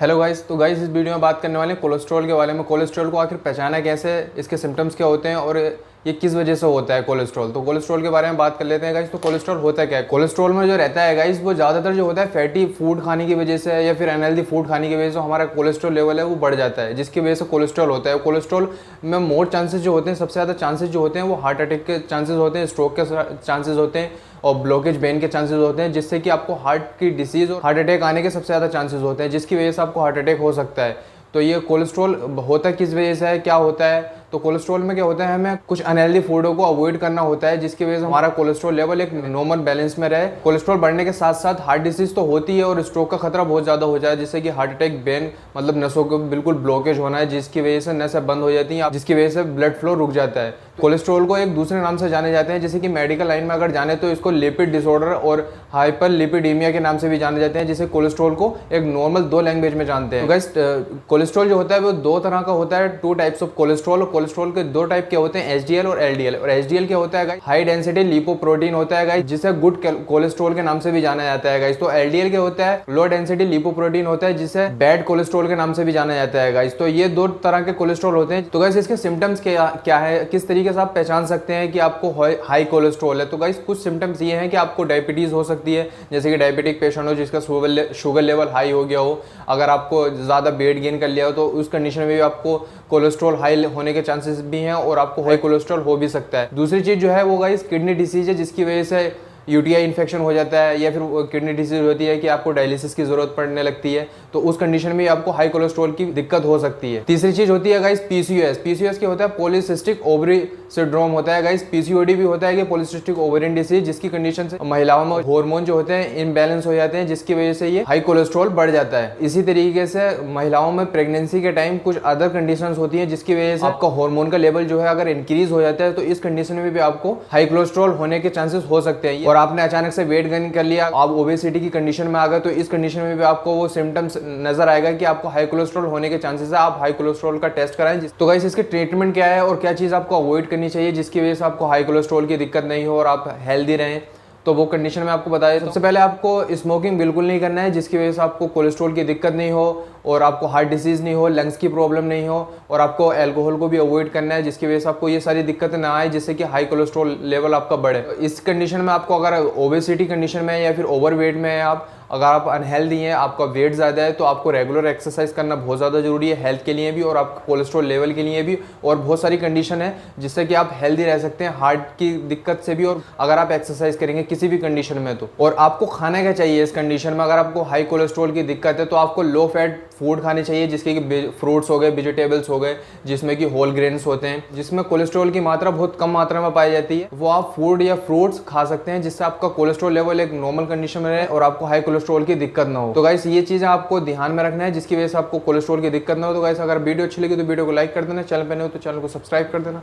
Hello guys, तो guys इस video में बात करने वाले हैं कोलेस्ट्रॉल के बारे में। कोलेस्ट्रॉल को आखिर पहचाना कैसे, इसके सिम्टम्स क्या होते हैं और ये किस वजह से होता है कोलेस्ट्रॉल। तो कोलेस्ट्रॉल के बारे में बात कर लेते हैं गाइस। तो कोलेस्ट्रॉल होता क्या है? कोलेस्ट्रॉल में जो रहता है गाइस, वो ज़्यादातर जो होता है फैटी फूड खाने की वजह से या फिर अनहेल्दी फूड खाने की वजह से हमारा कोलेस्ट्रॉल लेवल है वो बढ़ जाता है, जिसकी वजह से कोलेस्ट्रॉल होता है। कोलेस्ट्रॉल में मोर चांसेस जो होते हैं, सबसे ज़्यादा चांसेस जो होते हैं वो हार्ट अटैक के चांसेस होते हैं, स्ट्रोक के चांसेस होते हैं और ब्लॉकेज वेन के चांसेस होते हैं, जिससे कि आपको हार्ट की डिसीज़ और हार्ट अटैक आने के सबसे ज़्यादा चांसेस होते हैं, जिसकी वजह से आपको हार्ट अटैक हो सकता है। तो ये कोलेस्ट्रॉल होता किस वजह से है, क्या होता है? तो कोलेस्ट्रॉल में क्या होता है, हमें कुछ अनहेल्दी फूडों को अवॉइड करना होता है, जिसकी वजह से हमारा कोलेस्ट्रॉल लेवल एक नॉर्मल बैलेंस में रहे। कोलेस्ट्रॉल बढ़ने के साथ साथ हार्ट डिसीज तो होती है और स्ट्रोक का खतरा बहुत ज़्यादा हो जाए, जिससे कि हार्ट अटैक वेन मतलब नसों को बिल्कुल ब्लॉकेज होना है, जिसकी वजह से नसें बंद हो जाती हैं, जिसकी वजह से ब्लड फ्लो रुक जाता है। कोलेस्ट्रॉल को एक दूसरे नाम से जाने जाते हैं, जैसे कि मेडिकल लाइन में अगर जाने तो इसको लिपिड डिसऑर्डर और हाइपर लिपिडीमिया के नाम से भी जाने जाते हैं, जिसे कोलेस्ट्रॉल को एक नॉर्मल दो लैंग्वेज में जानते हैं। तो गाइस कोलेस्ट्रॉल जो होता है वो दो तरह का होता है, टू टाइप्स ऑफ कोलेस्ट्रॉल। और कोलेस्ट्रॉल के दो टाइप क्या होते हैं, एचडीएल और एलडीएल। और एचडीएल क्या होता है गाइस, हाई डेंसिटी लिपोप्रोटीन होता है गाइस, जिसे गुड कोलेस्ट्रॉल के नाम से भी जाना जाता है गाइस। तो एलडीएल क्या होता है, लो डेंसिटी लिपोप्रोटीन होता है, जिसे बैड कोलेस्ट्रॉल के नाम से भी जाना जाता है गाइस। तो ये दो तरह के कोलेस्ट्रॉल होते हैं। तो गाइस इसके सिम्टम्स क्या है, किस तरीके से आप पहचान सकते हैं कि आपको हाई कोलेस्ट्रॉल है? तो गाइस कुछ सिम्टम्स ये हैं कि आपको डायबिटीज हो सकती है, जैसे कि डायबिटिक पेशेंट हो जिसका शुगर लेवल हाई हो गया हो। अगर आपको ज़्यादा वेट गेन कर लिया हो तो उस कंडीशन में भी आपको कोलेस्ट्रॉल हाई होने के चांसेस भी हैं और आपको हाई कोलेस्ट्रॉल हो भी सकता है। दूसरी चीज़ जो है वो गाइस किडनी डिसीज है, जिसकी वजह से यूटीआई इन्फेक्शन हो जाता है या फिर किडनी डिसीज होती है कि आपको डायलिसिस की जरूरत पड़ने लगती है, तो उस कंडीशन में आपको हाई कोलेस्ट्रॉल की दिक्कत हो सकती है। तीसरी चीज होती है गाइस पीसीओएस। पीसीओएस क्या होता है, पॉलीसिस्टिक ओवरी सिंड्रोम होता है गाइस। पीसीओडी भी होता है कि पॉलीसिस्टिक ओवरियन डिसीज, जिसकी कंडीशन से महिलाओं में हार्मोन जो होते हैं इनबैलेंस हो जाते हैं, जिसकी वजह से ये हाई कोलेस्ट्रॉल बढ़ जाता है। इसी तरीके से महिलाओं में प्रेगनेंसी के टाइम कुछ अदर कंडीशंस होती हैं, जिसकी वजह से आपका हार्मोन का लेवल जो है अगर इंक्रीज हो जाता है तो इस कंडीशन में भी आपको हाई कोलेस्ट्रॉल होने के चांसेस हो सकते हैं। और आपने अचानक से वेट गेन कर लिया, आप ओबेसिटी की कंडीशन में आ गए, तो इस कंडीशन में भी आपको वो सिम्टम्स नजर आएगा कि आपको हाई कोलेस्ट्रॉल होने के चांसेस है। आप हाई कोलेस्ट्रॉल का टेस्ट कराएं। तो गाइस इसके ट्रीटमेंट क्या है और क्या चीज़ आपको अवॉइड करनी चाहिए जिसकी वजह से आपको हाई कोलेस्ट्रॉल की दिक्कत नहीं हो और आप हेल्दी रहें, तो वो कंडीशन में आपको बताया। सबसे पहले आपको स्मोकिंग बिल्कुल नहीं करना है, जिसकी वजह से आपको कोलेस्ट्रॉल की दिक्कत नहीं हो और आपको हार्ट डिसीज नहीं हो, लंग्स की प्रॉब्लम नहीं हो। और आपको अल्कोहल को भी अवॉइड करना है, जिसकी वजह से आपको ये सारी दिक्कतें ना आए, जिससे कि हाई कोलेस्ट्रॉल लेवल आपका बढ़े। इस कंडीशन में आपको अगर ओबेसिटी कंडीशन में है या फिर ओवर वेट में है आप, अगर आप अनहेल्दी हैं, आपका वेट ज़्यादा है, तो आपको रेगुलर एक्सरसाइज करना बहुत ज़्यादा जरूरी है हेल्थ के लिए भी और आपके कोलेस्ट्रॉल लेवल के लिए भी। और बहुत सारी कंडीशन है जिससे कि आप हेल्दी रह सकते हैं हार्ट की दिक्कत से भी, और अगर आप एक्सरसाइज करेंगे किसी भी कंडीशन में तो। और आपको खाना क्या चाहिए इस कंडीशन में, अगर आपको हाई कोलेस्ट्रॉल की दिक्कत है तो आपको लो फैट फूड खाने चाहिए, जिसके कि फ्रूट्स हो गए, वेजिटेबल्स हो गए, जिसमें कि होल ग्रेन्स होते हैं, जिसमें कोलेस्ट्रॉल की मात्रा बहुत कम मात्रा में पाई जाती है। वो आप फूड या फ्रूट्स खा सकते हैं, जिससे आपका कोलेस्ट्रॉल लेवल एक नॉर्मल कंडीशन में रहे और आपको हाई कोलेस्ट्रॉल की दिक्कत ना हो। तो गाइस ये चीजें आपको ध्यान में रखना है, जिसकी वजह से आपको कोलेस्ट्रॉल की दिक्कत ना हो। तो गाइस अगर वीडियो अच्छी लगी तो वीडियो को लाइक कर देना, चैनल पे नए हो तो चैनल को सब्सक्राइब कर देना।